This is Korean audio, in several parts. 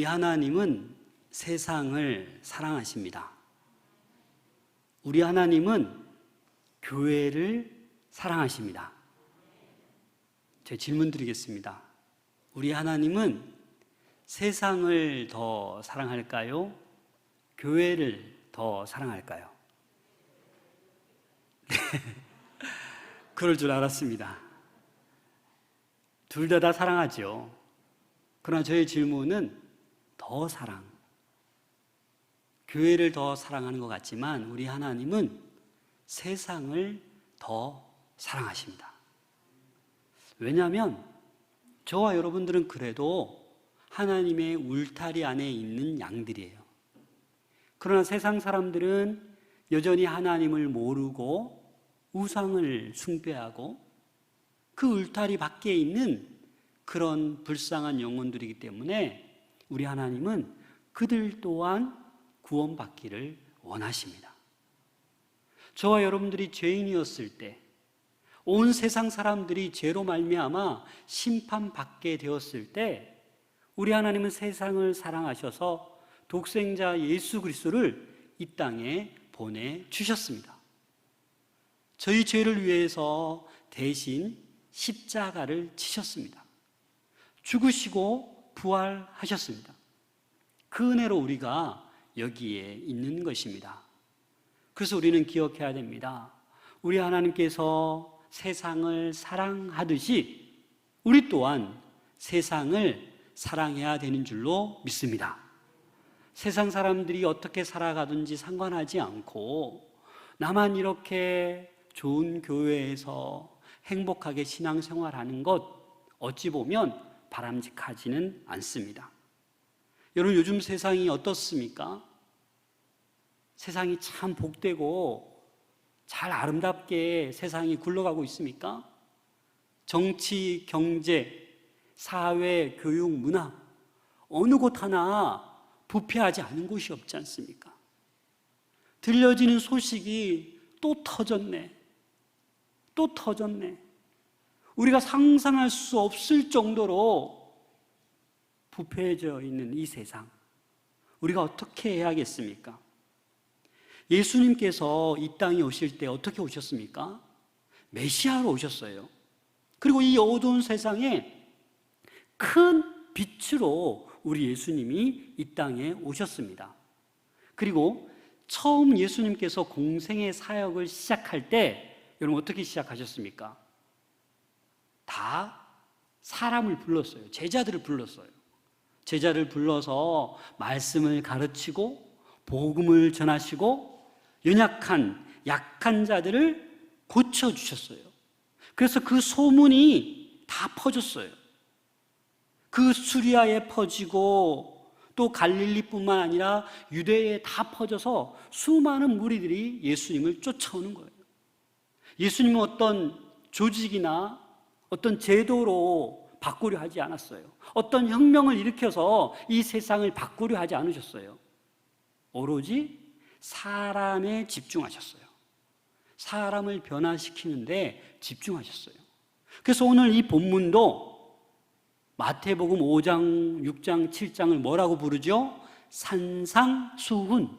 우리 하나님은 세상을 사랑하십니다. 우리 하나님은 교회를 사랑하십니다. 제가 질문 드리겠습니다. 우리 하나님은 세상을 더 사랑할까요? 교회를 더 사랑할까요? 네. 그럴 줄 알았습니다. 둘 다 사랑하죠. 그러나 저의 질문은 더 사랑, 교회를 더 사랑하는 것 같지만 우리 하나님은 세상을 더 사랑하십니다. 왜냐하면 저와 여러분들은 그래도 하나님의 울타리 안에 있는 양들이에요. 그러나 세상 사람들은 여전히 하나님을 모르고 우상을 숭배하고 그 울타리 밖에 있는 그런 불쌍한 영혼들이기 때문에 우리 하나님은 그들 또한 구원받기를 원하십니다. 저와 여러분들이 죄인이었을 때, 온 세상 사람들이 죄로 말미암아 심판받게 되었을 때 우리 하나님은 세상을 사랑하셔서 독생자 예수 그리스도를 이 땅에 보내주셨습니다. 저희 죄를 위해서 대신 십자가를 지셨습니다. 죽으시고 부활하셨습니다. 그 은혜로 우리가 여기에 있는 것입니다. 그래서 우리는 기억해야 됩니다. 우리 하나님께서 세상을 사랑하듯이 우리 또한 세상을 사랑해야 되는 줄로 믿습니다. 세상 사람들이 어떻게 살아가든지 상관하지 않고 나만 이렇게 좋은 교회에서 행복하게 신앙생활하는 것 어찌 보면 바람직하지는 않습니다. 여러분, 요즘 세상이 어떻습니까? 세상이 참 복되고 잘 아름답게 세상이 굴러가고 있습니까? 정치, 경제, 사회, 교육, 문화 어느 곳 하나 부패하지 않은 곳이 없지 않습니까? 들려지는 소식이 또 터졌네. 또 터졌네. 우리가 상상할 수 없을 정도로 부패해져 있는 이 세상, 우리가 어떻게 해야겠습니까? 예수님께서 이 땅에 오실 때 어떻게 오셨습니까? 메시아로 오셨어요. 그리고 이 어두운 세상에 큰 빛으로 우리 예수님이 이 땅에 오셨습니다. 그리고 처음 예수님께서 공생의 사역을 시작할 때 여러분 어떻게 시작하셨습니까? 다 사람을 불렀어요. 제자들을 불렀어요. 제자를 불러서 말씀을 가르치고 복음을 전하시고 연약한 약한 자들을 고쳐주셨어요. 그래서 그 소문이 다 퍼졌어요. 그 수리아에 퍼지고 또 갈릴리뿐만 아니라 유대에 다 퍼져서 수많은 무리들이 예수님을 쫓아오는 거예요. 예수님은 어떤 조직이나 어떤 제도로 바꾸려 하지 않았어요. 어떤 혁명을 일으켜서 이 세상을 바꾸려 하지 않으셨어요. 오로지 사람에 집중하셨어요. 사람을 변화시키는데 집중하셨어요. 그래서 오늘 이 본문도 마태복음 5장, 6장, 7장을 뭐라고 부르죠? 산상수훈.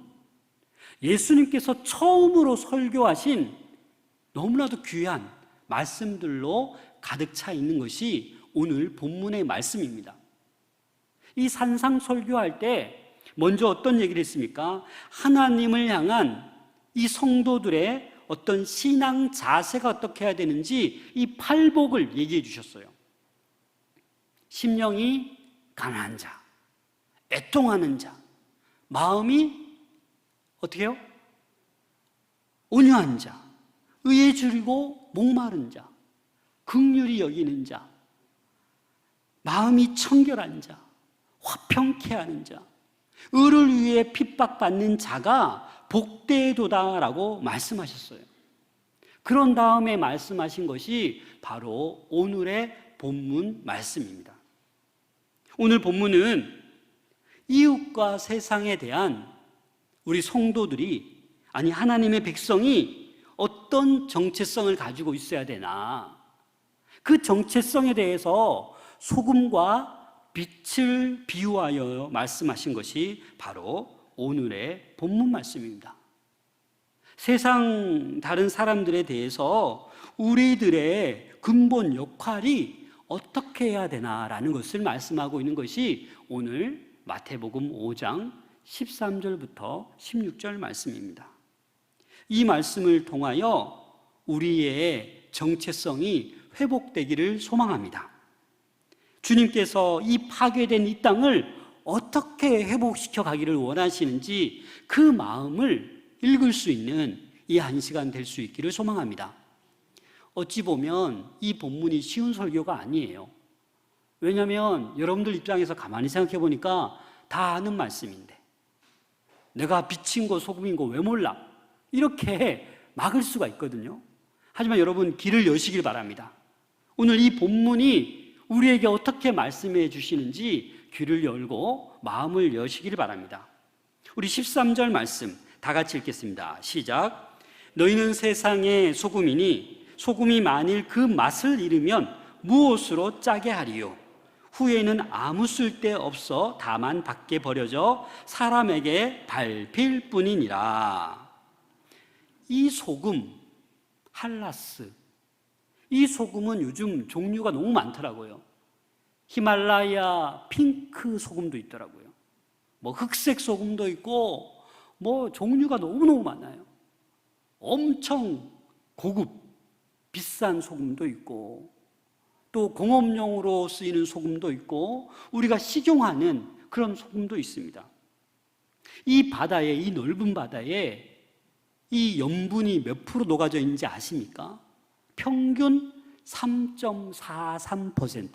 예수님께서 처음으로 설교하신 너무나도 귀한 말씀들로 가득 차 있는 것이 오늘 본문의 말씀입니다. 이 산상 설교할 때 먼저 어떤 얘기를 했습니까? 하나님을 향한 이 성도들의 어떤 신앙 자세가 어떻게 해야 되는지 이 팔복을 얘기해 주셨어요. 심령이 가난한 자, 애통하는 자, 마음이 어떻게 해요? 온유한 자, 의에 줄이고 목마른 자, 긍휼히 여기는 자, 마음이 청결한 자, 화평케 하는 자, 의를 위해 핍박받는 자가 복되도다라고 말씀하셨어요. 그런 다음에 말씀하신 것이 바로 오늘의 본문 말씀입니다. 오늘 본문은 이웃과 세상에 대한 우리 성도들이, 아니 하나님의 백성이 어떤 정체성을 가지고 있어야 되나, 그 정체성에 대해서 소금과 빛을 비유하여 말씀하신 것이 바로 오늘의 본문 말씀입니다. 세상 다른 사람들에 대해서 우리들의 근본 역할이 어떻게 해야 되나라는 것을 말씀하고 있는 것이 오늘 마태복음 5장 13절부터 16절 말씀입니다. 이 말씀을 통하여 우리의 정체성이 회복되기를 소망합니다. 주님께서 이 파괴된 이 땅을 어떻게 회복시켜 가기를 원하시는지 그 마음을 읽을 수 있는 이 한 시간 될 수 있기를 소망합니다. 어찌 보면 이 본문이 쉬운 설교가 아니에요. 왜냐하면 여러분들 입장에서 가만히 생각해 보니까 다 아는 말씀인데, 내가 빛인 거 소금인 거 왜 몰라? 이렇게 막을 수가 있거든요. 하지만 여러분, 귀를 여시길 바랍니다. 오늘 이 본문이 우리에게 어떻게 말씀해 주시는지 귀를 열고 마음을 여시길 바랍니다. 우리 13절 말씀 다 같이 읽겠습니다. 시작. 너희는 세상의 소금이니 소금이 만일 그 맛을 잃으면 무엇으로 짜게 하리요? 후에는 아무 쓸데 없어 다만 밖에 버려져 사람에게 밟힐 뿐이니라. 이 소금, 할라스, 이 소금은 요즘 종류가 너무 많더라고요. 히말라야 핑크 소금도 있더라고요. 뭐 흑색 소금도 있고 뭐 종류가 너무너무 많아요. 엄청 고급 비싼 소금도 있고 또 공업용으로 쓰이는 소금도 있고 우리가 식용하는 그런 소금도 있습니다. 이 바다에, 이 넓은 바다에 이 염분이 몇 프로 녹아져 있는지 아십니까? 평균 3.43%.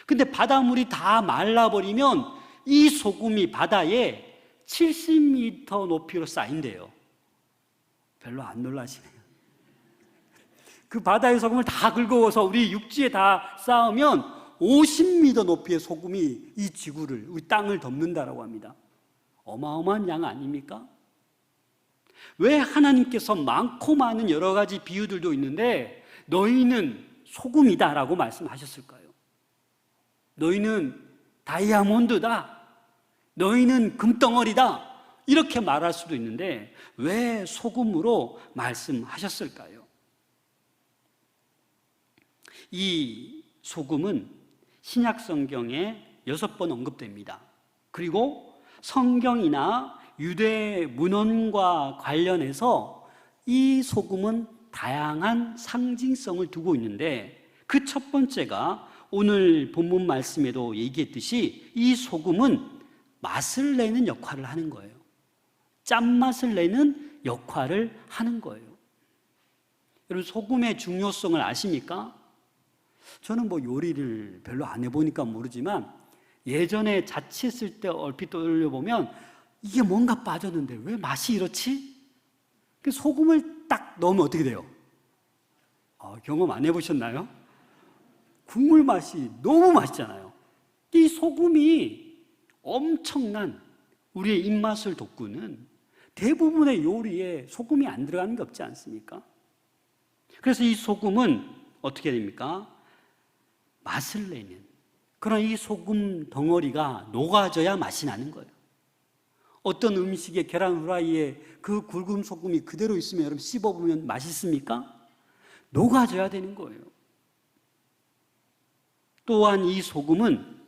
근데 바닷물이 다 말라버리면 이 소금이 바다에 70m 높이로 쌓인대요. 별로 안 놀라시네요. 그 바다의 소금을 다 긁어서 우리 육지에 다 쌓으면 50m 높이의 소금이 이 지구를, 우리 땅을 덮는다라고 합니다. 어마어마한 양 아닙니까? 왜 하나님께서 많고 많은 여러 가지 비유들도 있는데 너희는 소금이다라고 말씀하셨을까요? 너희는 다이아몬드다, 너희는 금덩어리다, 이렇게 말할 수도 있는데 왜 소금으로 말씀하셨을까요? 이 소금은 신약 성경에 6번 언급됩니다. 그리고 성경이나 유대 문헌과 관련해서 이 소금은 다양한 상징성을 두고 있는데 그 첫 번째가 오늘 본문 말씀에도 얘기했듯이 이 소금은 맛을 내는 역할을 하는 거예요. 짠맛을 내는 역할을 하는 거예요. 여러분, 소금의 중요성을 아십니까? 저는 뭐 요리를 별로 안 해보니까 모르지만 예전에 자취했을 때 얼핏 떠올려보면 이게 뭔가 빠졌는데 왜 맛이 이렇지? 소금을 딱 넣으면 어떻게 돼요? 경험 안 해보셨나요? 국물 맛이 너무 맛있잖아요. 이 소금이 엄청난 우리의 입맛을 돋구는 대부분의 요리에 소금이 안 들어가는 게 없지 않습니까? 그래서 이 소금은 어떻게 됩니까? 맛을 내는 그런 이 소금 덩어리가 녹아져야 맛이 나는 거예요. 어떤 음식에 계란 후라이에 그 굵은 소금이 그대로 있으면 여러분 씹어보면 맛있습니까? 녹아져야 되는 거예요. 또한 이 소금은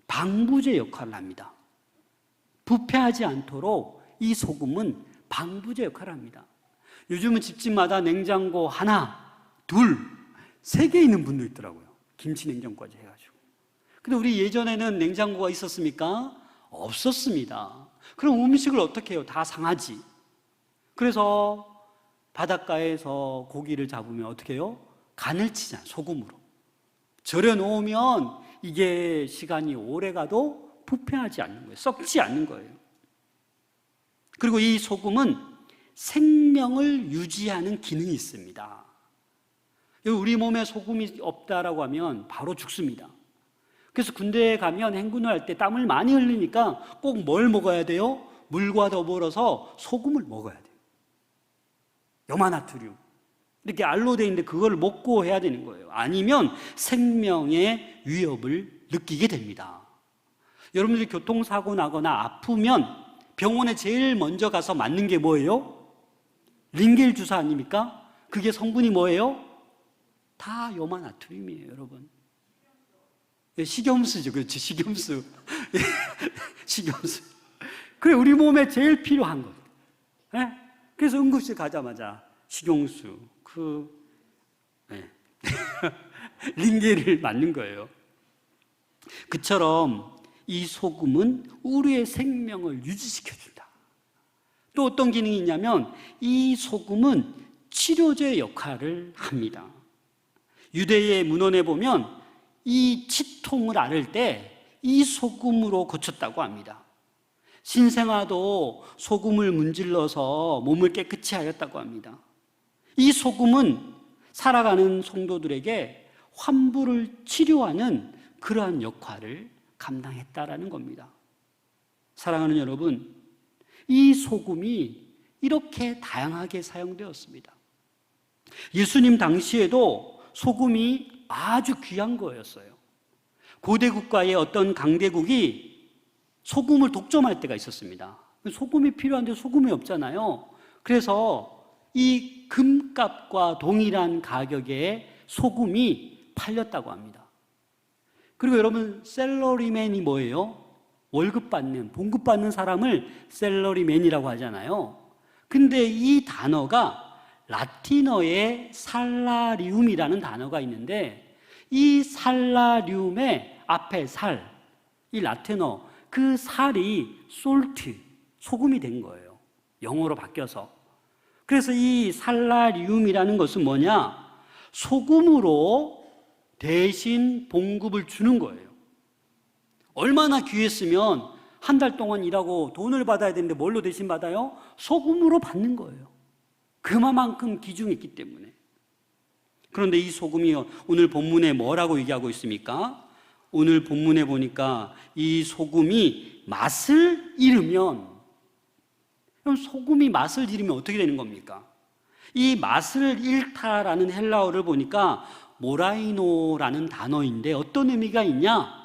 방부제 역할을 합니다. 부패하지 않도록 이 소금은 방부제 역할을 합니다. 요즘은 집집마다 냉장고 하나, 둘, 3개 있는 분도 있더라고요. 김치 냉장고까지 해가지고. 근데 우리 예전에는 냉장고가 있었습니까? 없었습니다. 그럼 음식을 어떻게 해요? 다 상하지. 그래서 바닷가에서 고기를 잡으면 어떻게 해요? 간을 치잖아요. 소금으로. 절여 놓으면 이게 시간이 오래 가도 부패하지 않는 거예요. 썩지 않는 거예요. 그리고 이 소금은 생명을 유지하는 기능이 있습니다. 우리 몸에 소금이 없다라고 하면 바로 죽습니다. 그래서 군대에 가면 행군을 할 때 땀을 많이 흘리니까 꼭 뭘 먹어야 돼요? 물과 더불어서 소금을 먹어야 돼요. 염화나트륨 이렇게 알로 돼 있는데 그걸 먹고 해야 되는 거예요. 아니면 생명의 위협을 느끼게 됩니다. 여러분들이 교통사고 나거나 아프면 병원에 제일 먼저 가서 맞는 게 뭐예요? 링겔 주사 아닙니까? 그게 성분이 뭐예요? 다 요마나트륨이에요, 여러분. 식염수죠. 그렇죠. 식염수. 식염수. 그래, 우리 몸에 제일 필요한 것. 네? 그래서 응급실 가자마자 식용수, 링겔을 맞는 거예요. 그처럼 이 소금은 우리의 생명을 유지시켜준다. 또 어떤 기능이 있냐면 이 소금은 치료제 역할을 합니다. 유대의 문헌에 보면 이 치통을 앓을 때 이 소금으로 고쳤다고 합니다. 신생아도 소금을 문질러서 몸을 깨끗이 하였다고 합니다. 이 소금은 살아가는 성도들에게 환부를 치료하는 그러한 역할을 감당했다라는 겁니다. 사랑하는 여러분, 이 소금이 이렇게 다양하게 사용되었습니다. 예수님 당시에도 소금이 아주 귀한 거였어요. 고대 국가의 어떤 강대국이 소금을 독점할 때가 있었습니다. 소금이 필요한데 소금이 없잖아요. 그래서 이 금값과 동일한 가격의 소금이 팔렸다고 합니다. 그리고 여러분, 셀러리맨이 뭐예요? 월급 받는, 봉급 받는 사람을 셀러리맨이라고 하잖아요. 근데 이 단어가 라틴어의 살라리움이라는 단어가 있는데 이 살라리움의 앞에 살, 이 라틴어, 그 살이 솔트, 소금이 된 거예요. 영어로 바뀌어서. 그래서 이 살라리움이라는 것은 뭐냐? 소금으로 대신 봉급을 주는 거예요. 얼마나 귀했으면 한 달 동안 일하고 돈을 받아야 되는데 뭘로 대신 받아요? 소금으로 받는 거예요. 그만큼 귀중이 있기 때문에. 그런데 이 소금이 오늘 본문에 뭐라고 얘기하고 있습니까? 오늘 본문에 보니까 이 소금이 맛을 잃으면, 그럼 소금이 맛을 잃으면 어떻게 되는 겁니까? 이 맛을 잃다라는 헬라어를 보니까 모라이노라는 단어인데 어떤 의미가 있냐?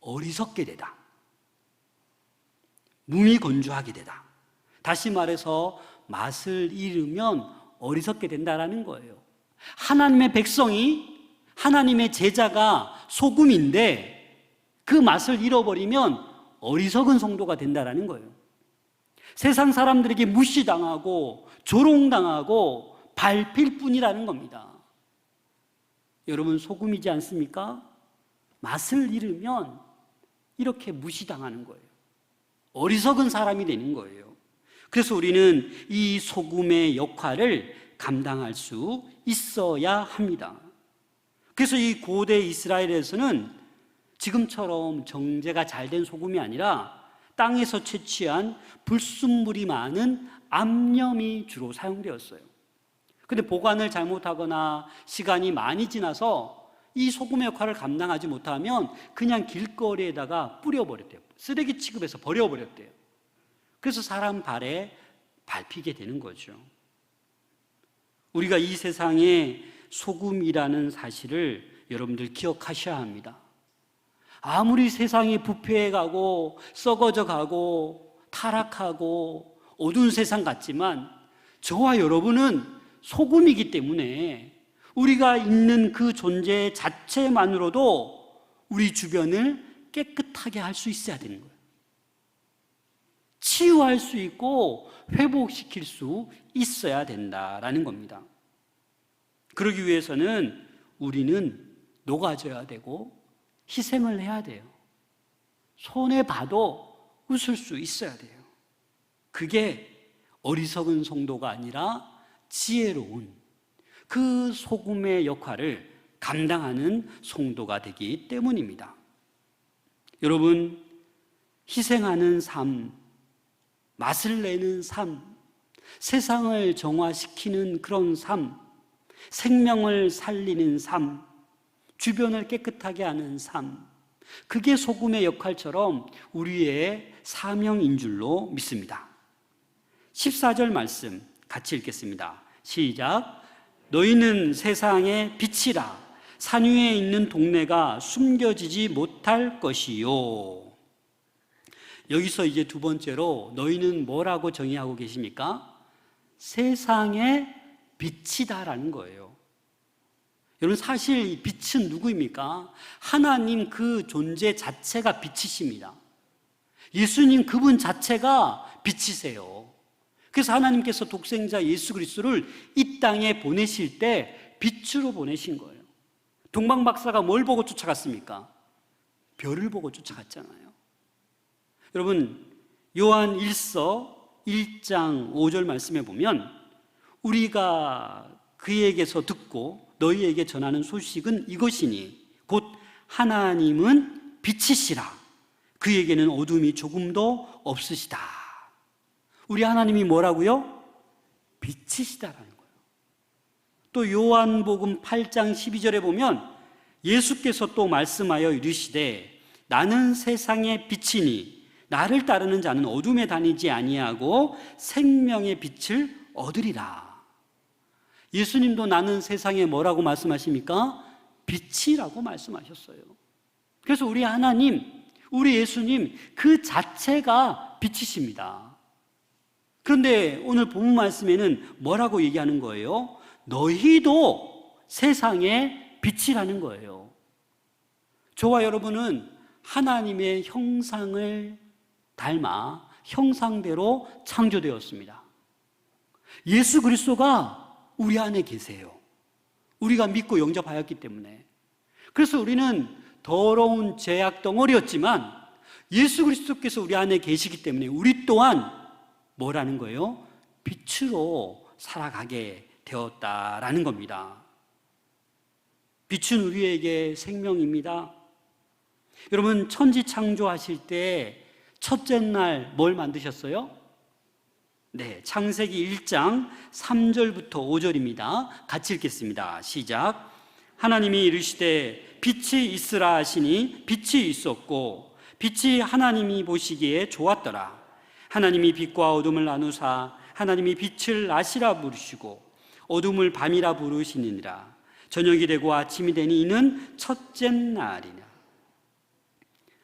어리석게 되다. 무미건조하게 되다. 다시 말해서 맛을 잃으면 어리석게 된다라는 거예요. 하나님의 백성이, 하나님의 제자가 소금인데 그 맛을 잃어버리면 어리석은 성도가 된다라는 거예요. 세상 사람들에게 무시당하고 조롱당하고 밟힐 뿐이라는 겁니다. 여러분, 소금이지 않습니까? 맛을 잃으면 이렇게 무시당하는 거예요. 어리석은 사람이 되는 거예요. 그래서 우리는 이 소금의 역할을 감당할 수 있어야 합니다. 그래서 이 고대 이스라엘에서는 지금처럼 정제가 잘 된 소금이 아니라 땅에서 채취한 불순물이 많은 암염이 주로 사용되었어요. 근데 보관을 잘못하거나 시간이 많이 지나서 이 소금의 역할을 감당하지 못하면 그냥 길거리에다가 뿌려버렸대요. 쓰레기 취급해서 버려버렸대요. 그래서 사람 발에 밟히게 되는 거죠. 우리가 이 세상에 소금이라는 사실을 여러분들 기억하셔야 합니다. 아무리 세상이 부패해가고 썩어져 가고 타락하고 어두운 세상 같지만 저와 여러분은 소금이기 때문에 우리가 있는 그 존재 자체만으로도 우리 주변을 깨끗하게 할 수 있어야 되는 거예요. 치유할 수 있고 회복시킬 수 있어야 된다라는 겁니다. 그러기 위해서는 우리는 녹아져야 되고 희생을 해야 돼요. 손해봐도 웃을 수 있어야 돼요. 그게 어리석은 성도가 아니라 지혜로운 그 소금의 역할을 감당하는 성도가 되기 때문입니다. 여러분, 희생하는 삶, 맛을 내는 삶, 세상을 정화시키는 그런 삶, 생명을 살리는 삶, 주변을 깨끗하게 하는 삶, 그게 소금의 역할처럼 우리의 사명인 줄로 믿습니다. 14절 말씀 같이 읽겠습니다. 시작. 너희는 세상의 빛이라. 산 위에 있는 동네가 숨겨지지 못할 것이요. 여기서 이제 두 번째로 너희는 뭐라고 정의하고 계십니까? 세상의 빛이다라는 거예요. 여러분, 사실 이 빛은 누구입니까? 하나님 그 존재 자체가 빛이십니다. 예수님 그분 자체가 빛이세요. 그래서 하나님께서 독생자 예수 그리스도를 이 땅에 보내실 때 빛으로 보내신 거예요. 동방 박사가 뭘 보고 쫓아갔습니까? 별을 보고 쫓아갔잖아요. 여러분, 요한 1서 1장 5절 말씀에 보면 우리가 그에게서 듣고 너희에게 전하는 소식은 이것이니 곧 하나님은 빛이시라. 그에게는 어둠이 조금도 없으시다. 우리 하나님이 뭐라고요? 빛이시다라는 거예요. 또 요한복음 8장 12절에 보면 예수께서 또 말씀하여 이르시되 나는 세상의 빛이니 나를 따르는 자는 어둠에 다니지 아니하고 생명의 빛을 얻으리라. 예수님도 나는 세상에 뭐라고 말씀하십니까? 빛이라고 말씀하셨어요. 그래서 우리 하나님, 우리 예수님 그 자체가 빛이십니다. 그런데 오늘 본문 말씀에는 뭐라고 얘기하는 거예요? 너희도 세상의 빛이라는 거예요. 저와 여러분은 하나님의 형상을 닮아 형상대로 창조되었습니다. 예수 그리스도가 우리 안에 계세요. 우리가 믿고 영접하였기 때문에. 그래서 우리는 더러운 죄악 덩어리였지만 예수 그리스도께서 우리 안에 계시기 때문에 우리 또한 뭐라는 거예요? 빛으로 살아가게 되었다라는 겁니다. 빛은 우리에게 생명입니다. 여러분, 천지 창조하실 때 첫째 날 뭘 만드셨어요? 네, 창세기 1장 3절부터 5절입니다. 같이 읽겠습니다. 시작. 하나님이 이르시되 빛이 있으라 하시니 빛이 있었고 빛이 하나님이 보시기에 좋았더라. 하나님이 빛과 어둠을 나누사 하나님이 빛을 낮이라 부르시고 어둠을 밤이라 부르시니라. 저녁이 되고 아침이 되니 이는 첫째 날이라.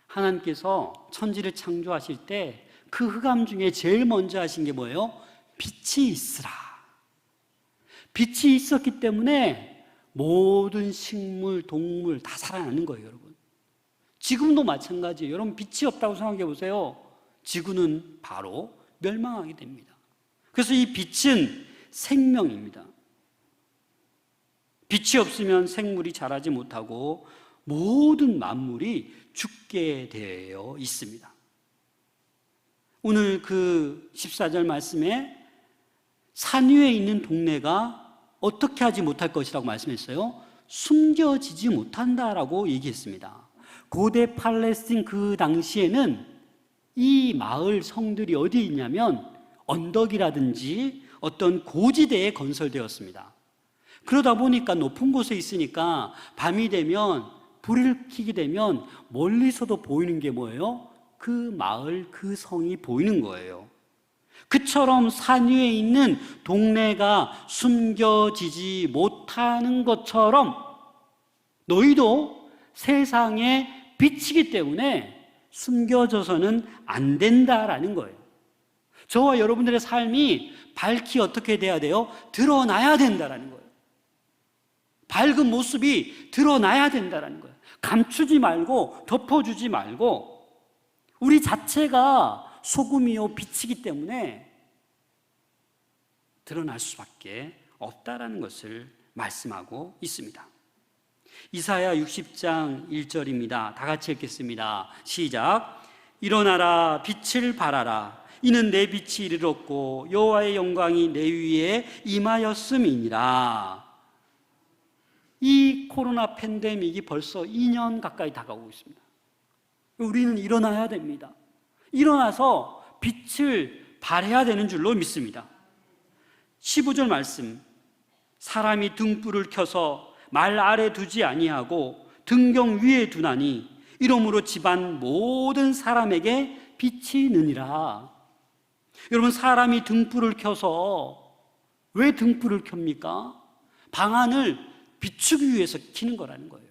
하나님께서 천지를 창조하실 때 그 흑암 중에 제일 먼저 하신 게 뭐예요? 빛이 있으라. 빛이 있었기 때문에 모든 식물, 동물 다 살아나는 거예요, 여러분. 지금도 마찬가지예요. 여러분, 빛이 없다고 생각해 보세요. 지구는 바로 멸망하게 됩니다. 그래서 이 빛은 생명입니다. 빛이 없으면 생물이 자라지 못하고 모든 만물이 죽게 되어 있습니다. 오늘 그 14절 말씀에 산 위에 있는 동네가 어떻게 하지 못할 것이라고 말씀했어요? 숨겨지지 못한다라고 얘기했습니다. 고대 팔레스틴 그 당시에는 이 마을 성들이 어디에 있냐면 언덕이라든지 어떤 고지대에 건설되었습니다. 그러다 보니까 높은 곳에 있으니까 밤이 되면 불을 켜게 되면 멀리서도 보이는 게 뭐예요? 그 마을, 그 성이 보이는 거예요. 그처럼 산 위에 있는 동네가 숨겨지지 못하는 것처럼 너희도 세상의 빛이기 때문에 숨겨져서는 안 된다라는 거예요. 저와 여러분들의 삶이 밝히 어떻게 돼야 돼요? 드러나야 된다라는 거예요. 밝은 모습이 드러나야 된다라는 거예요. 감추지 말고 덮어주지 말고 우리 자체가 소금이요 빛이기 때문에 드러날 수밖에 없다라는 것을 말씀하고 있습니다. 이사야 60장 1절입니다. 다 같이 읽겠습니다. 시작. 일어나라 빛을 발하라. 이는 내 빛이 이르렀고 여호와의 영광이 내 위에 임하였음이니라. 이 코로나 팬데믹이 벌써 2년 가까이 다가오고 있습니다. 우리는 일어나야 됩니다. 일어나서 빛을 발해야 되는 줄로 믿습니다. 15절 말씀. 사람이 등불을 켜서 말 아래 두지 아니하고 등경 위에 두나니 이러므로 집안 모든 사람에게 빛이 느니라. 여러분, 사람이 등불을 켜서 왜 등불을 켭니까? 방안을 비추기 위해서 켜는 거라는 거예요.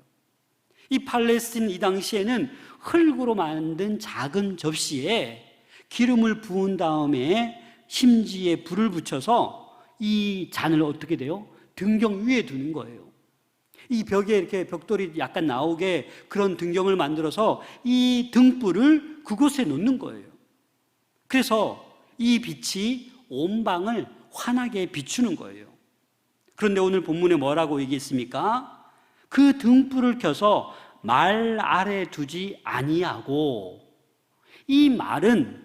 이 팔레스틴 이 당시에는 흙으로 만든 작은 접시에 기름을 부은 다음에 심지에 불을 붙여서 이 잔을 어떻게 돼요? 등경 위에 두는 거예요. 이 벽에 이렇게 벽돌이 약간 나오게 그런 등경을 만들어서 이 등불을 그곳에 놓는 거예요. 그래서 이 빛이 온 방을 환하게 비추는 거예요. 그런데 오늘 본문에 뭐라고 얘기했습니까? 그 등불을 켜서 말 아래 두지 아니하고, 이 말은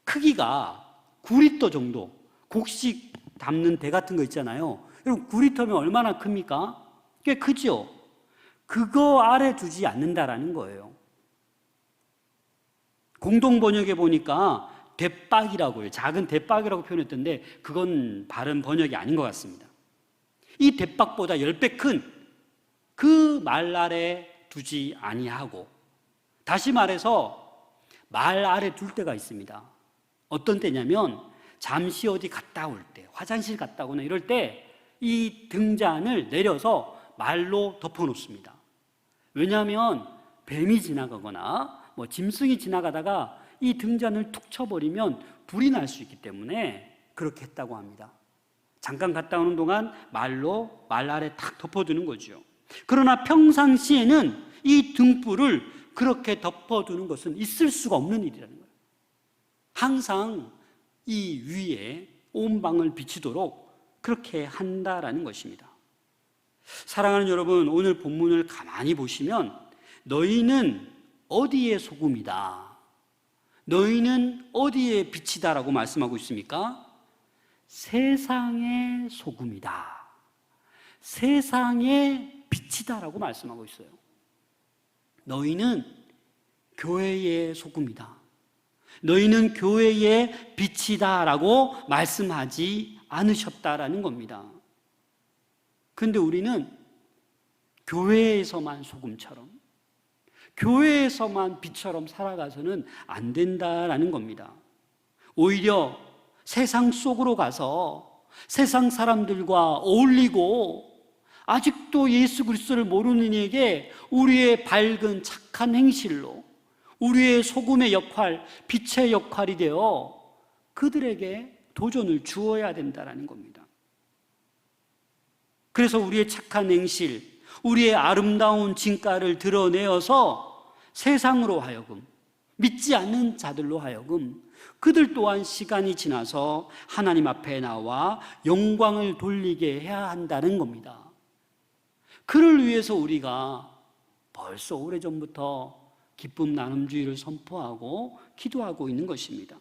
크기가 9리터 정도, 곡식 담는 대 같은 거 있잖아요. 여러분 9리터면 얼마나 큽니까? 꽤 크죠? 그거 아래 두지 않는다라는 거예요. 공동 번역에 보니까 대박이라고 해요. 작은 대박이라고 표현했던데 그건 바른 번역이 아닌 것 같습니다. 이 대박보다 10배 큰 그 말 아래 두지 아니하고, 다시 말해서 말 아래 둘 때가 있습니다. 어떤 때냐면 잠시 어디 갔다 올 때, 화장실 갔다 오거나 이럴 때 이 등잔을 내려서 말로 덮어놓습니다. 왜냐하면 뱀이 지나가거나 뭐 짐승이 지나가다가 이 등잔을 툭 쳐버리면 불이 날 수 있기 때문에 그렇게 했다고 합니다. 잠깐 갔다 오는 동안 말로 말 아래 탁 덮어두는 거죠. 그러나 평상시에는 이 등불을 그렇게 덮어두는 것은 있을 수가 없는 일이라는 거예요. 항상 이 위에 온 방을 비치도록 그렇게 한다라는 것입니다. 사랑하는 여러분, 오늘 본문을 가만히 보시면 너희는 어디에 소금이다, 너희는 어디에 빛이다라고 말씀하고 있습니까? 세상의 소금이다, 세상의 빛이다라고 말씀하고 있어요. 너희는 교회의 소금이다, 너희는 교회의 빛이다라고 말씀하지 않으셨다라는 겁니다. 그런데 우리는 교회에서만 소금처럼, 교회에서만 빛처럼 살아가서는 안 된다라는 겁니다. 오히려 세상 속으로 가서 세상 사람들과 어울리고 아직도 예수 그리스도를 모르는 이에게 우리의 밝은 착한 행실로 우리의 소금의 역할, 빛의 역할이 되어 그들에게 도전을 주어야 된다는 겁니다. 그래서 우리의 착한 행실, 우리의 아름다운 진가를 드러내어서 세상으로 하여금, 믿지 않는 자들로 하여금 그들 또한 시간이 지나서 하나님 앞에 나와 영광을 돌리게 해야 한다는 겁니다. 그를 위해서 우리가 벌써 오래전부터 기쁨 나눔주의를 선포하고 기도하고 있는 것입니다.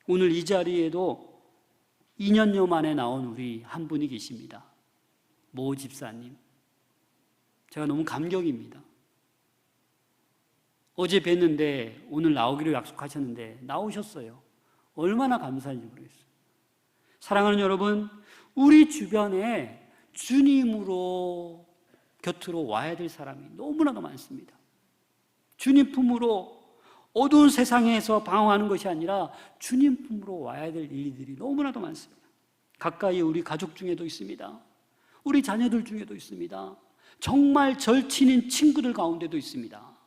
오늘 이 자리에도 2년여 만에 나온 우리 한 분이 계십니다. 모 집사님. 제가 너무 감격입니다. 어제 뵀는데 오늘 나오기로 약속하셨는데 나오셨어요. 얼마나 감사한지 모르겠어요. 사랑하는 여러분, 우리 주변에 주님으로 곁으로 와야 될 사람이 너무나도 많습니다. 주님 품으로, 어두운 세상에서 방황하는 것이 아니라 주님 품으로 와야 될 일들이 너무나도 많습니다. 가까이 우리 가족 중에도 있습니다. 우리 자녀들 중에도 있습니다. 정말 절친인 친구들 가운데도 있습니다.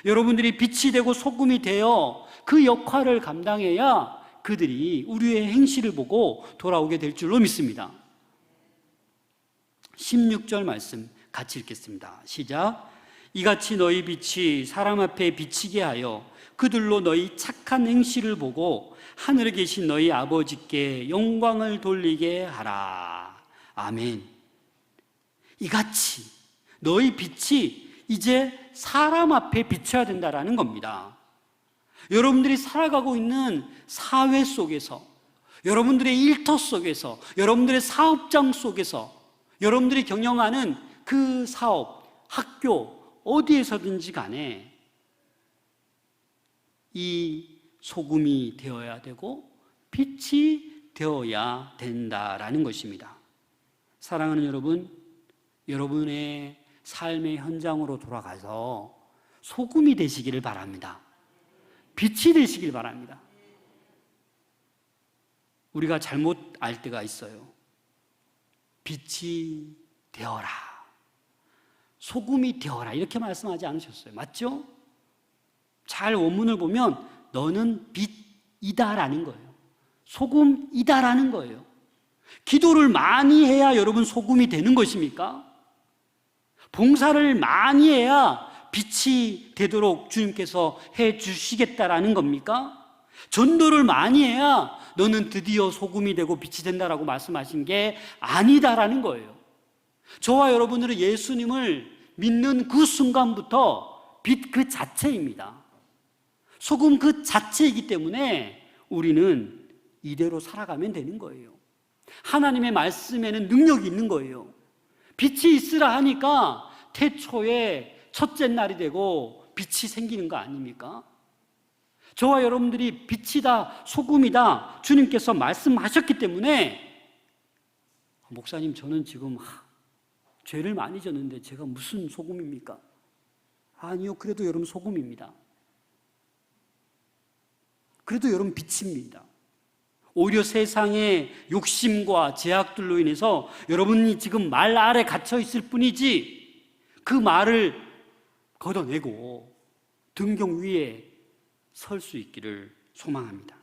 여러분들이 빛이 되고 소금이 되어 그 역할을 감당해야 그들이 우리의 행실을 보고 돌아오게 될 줄로 믿습니다. 16절 말씀 같이 읽겠습니다. 시작. 이같이 너희 빛이 사람 앞에 비치게 하여 그들로 너희 착한 행실을 보고 하늘에 계신 너희 아버지께 영광을 돌리게 하라. 아멘. 이같이 너희 빛이 이제 사람 앞에 비춰야 된다라는 겁니다. 여러분들이 살아가고 있는 사회 속에서, 여러분들의 일터 속에서, 여러분들의 사업장 속에서, 여러분들이 경영하는 그 사업, 학교, 어디에서든지 간에 이 소금이 되어야 되고 빛이 되어야 된다라는 것입니다. 사랑하는 여러분, 여러분의 삶의 현장으로 돌아가서 소금이 되시기를 바랍니다. 빛이 되시길 바랍니다. 우리가 잘못 알 때가 있어요. 빛이 되어라. 소금이 되어라. 이렇게 말씀하지 않으셨어요. 맞죠? 잘 원문을 보면 너는 빛이다라는 거예요. 소금이다라는 거예요. 기도를 많이 해야 여러분 소금이 되는 것입니까? 봉사를 많이 해야 빛이 되도록 주님께서 해 주시겠다라는 겁니까? 전도를 많이 해야 너는 드디어 소금이 되고 빛이 된다라고 말씀하신 게 아니다라는 거예요. 저와 여러분들은 예수님을 믿는 그 순간부터 빛 그 자체입니다. 소금 그 자체이기 때문에 우리는 이대로 살아가면 되는 거예요. 하나님의 말씀에는 능력이 있는 거예요. 빛이 있으라 하니까 태초에 첫째 날이 되고 빛이 생기는 거 아닙니까? 저와 여러분들이 빛이다, 소금이다 주님께서 말씀하셨기 때문에 목사님 저는 지금 죄를 많이 졌는데 제가 무슨 소금입니까? 아니요, 그래도 여러분 소금입니다. 그래도 여러분 빛입니다. 오히려 세상의 욕심과 제약들로 인해서 여러분이 지금 말 아래 갇혀 있을 뿐이지 그 말을 걷어내고 등경 위에 설 수 있기를 소망합니다.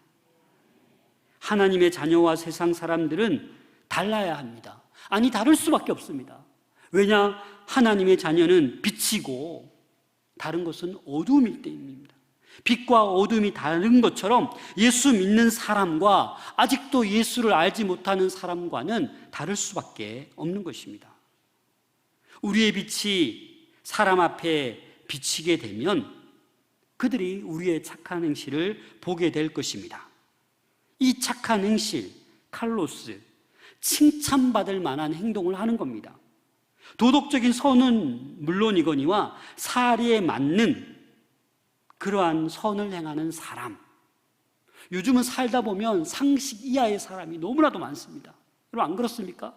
하나님의 자녀와 세상 사람들은 달라야 합니다. 아니, 다를 수밖에 없습니다. 왜냐? 하나님의 자녀는 빛이고 다른 것은 어두움일 때입니다. 빛과 어둠이 다른 것처럼 예수 믿는 사람과 아직도 예수를 알지 못하는 사람과는 다를 수밖에 없는 것입니다. 우리의 빛이 사람 앞에 비치게 되면 그들이 우리의 착한 행실을 보게 될 것입니다. 이 착한 행실, 칼로스, 칭찬받을 만한 행동을 하는 겁니다. 도덕적인 선은 물론이거니와 사리에 맞는 그러한 선을 행하는 사람. 요즘은 살다 보면 상식 이하의 사람이 너무나도 많습니다. 여러분 안 그렇습니까?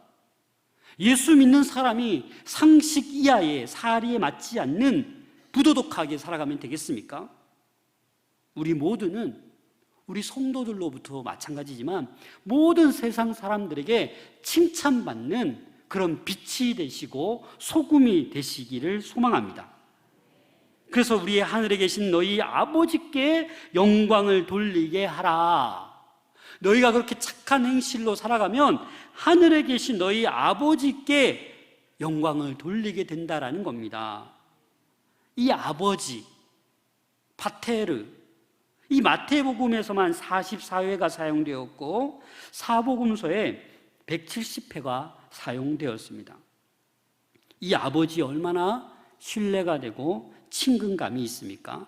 예수 믿는 사람이 상식 이하의 사리에 맞지 않는 부도덕하게 살아가면 되겠습니까? 우리 모두는 우리 성도들로부터 마찬가지지만 모든 세상 사람들에게 칭찬받는 그런 빛이 되시고 소금이 되시기를 소망합니다. 그래서 우리의 하늘에 계신 너희 아버지께 영광을 돌리게 하라. 너희가 그렇게 착한 행실로 살아가면 하늘에 계신 너희 아버지께 영광을 돌리게 된다라는 겁니다. 이 아버지, 파테르, 이 마태복음에서만 44회가 사용되었고 사복음서에 170회가 사용되었습니다. 이 아버지 얼마나 신뢰가 되고 친근감이 있습니까?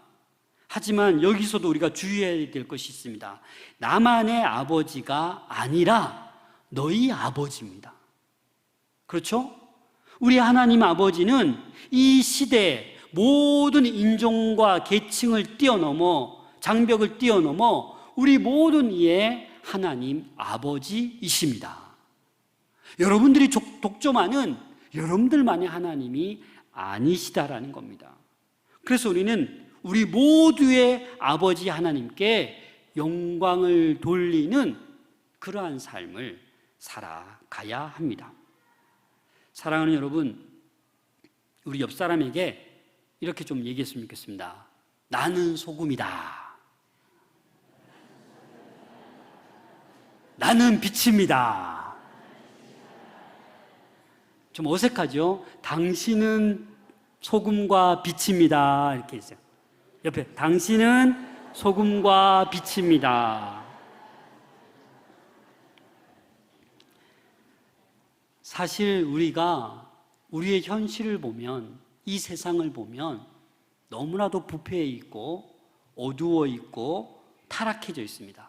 하지만 여기서도 우리가 주의해야 될 것이 있습니다. 나만의 아버지가 아니라 너희 아버지입니다. 그렇죠? 우리 하나님 아버지는 이 시대에 모든 인종과 계층을 뛰어넘어 장벽을 뛰어넘어 우리 모든 이의 하나님 아버지이십니다. 여러분들이 독점하는 여러분들만의 하나님이 아니시다라는 겁니다. 그래서 우리는 우리 모두의 아버지 하나님께 영광을 돌리는 그러한 삶을 살아가야 합니다. 사랑하는 여러분, 우리 옆 사람에게 이렇게 좀 얘기했으면 좋겠습니다. 나는 소금이다. 나는 빛입니다. 좀 어색하죠? 당신은 소금과 빛입니다. 이렇게 있어요. 옆에 당신은 소금과 빛입니다. 사실 우리가 우리의 현실을 보면, 이 세상을 보면 너무나도 부패해 있고 어두워 있고 타락해져 있습니다.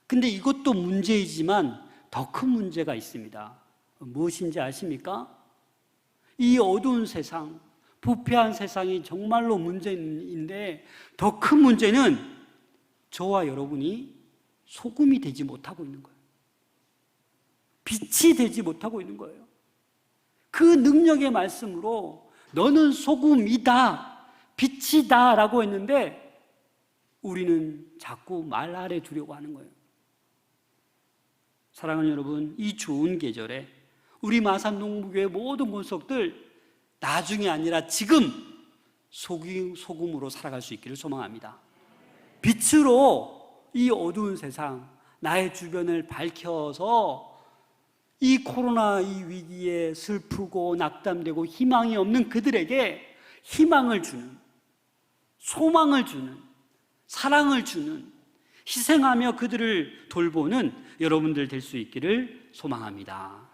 근데 이것도 문제이지만 더 큰 문제가 있습니다. 무엇인지 아십니까? 이 어두운 세상, 부패한 세상이 정말로 문제인데 더 큰 문제는 저와 여러분이 소금이 되지 못하고 있는 거예요. 빛이 되지 못하고 있는 거예요. 그 능력의 말씀으로 너는 소금이다, 빛이다 라고 했는데 우리는 자꾸 말 아래 두려고 하는 거예요. 사랑하는 여러분, 이 좋은 계절에 우리 마산 농부교회 모든 권속들 나중이 아니라 지금 소금으로 살아갈 수 있기를 소망합니다. 빛으로 이 어두운 세상, 나의 주변을 밝혀서 이 코로나 이 위기에 슬프고 낙담되고 희망이 없는 그들에게 희망을 주는, 소망을 주는, 사랑을 주는, 희생하며 그들을 돌보는 여러분들 될 수 있기를 소망합니다.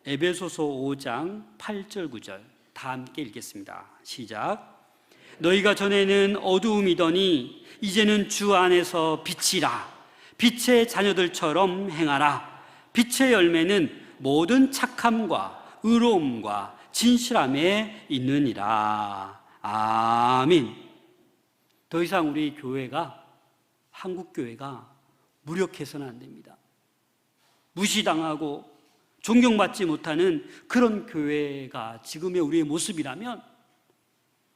에베소서 5장 8절 9절 다 함께 읽겠습니다. 시작. 너희가 전에는 어두움이더니 이제는 주 안에서 빛이라. 빛의 자녀들처럼 행하라. 빛의 열매는 모든 착함과 의로움과 진실함에 있느니라. 아멘. 더 이상 우리 교회가, 한국 교회가 무력해서는 안 됩니다. 무시당하고 존경받지 못하는 그런 교회가 지금의 우리의 모습이라면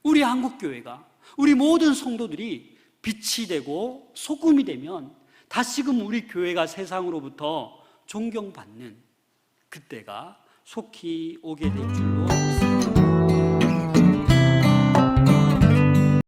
우리 한국 교회가, 우리 모든 성도들이 빛이 되고 소금이 되면 다시금 우리 교회가 세상으로부터 존경받는 그때가 속히 오게 될 줄로 믿습니다.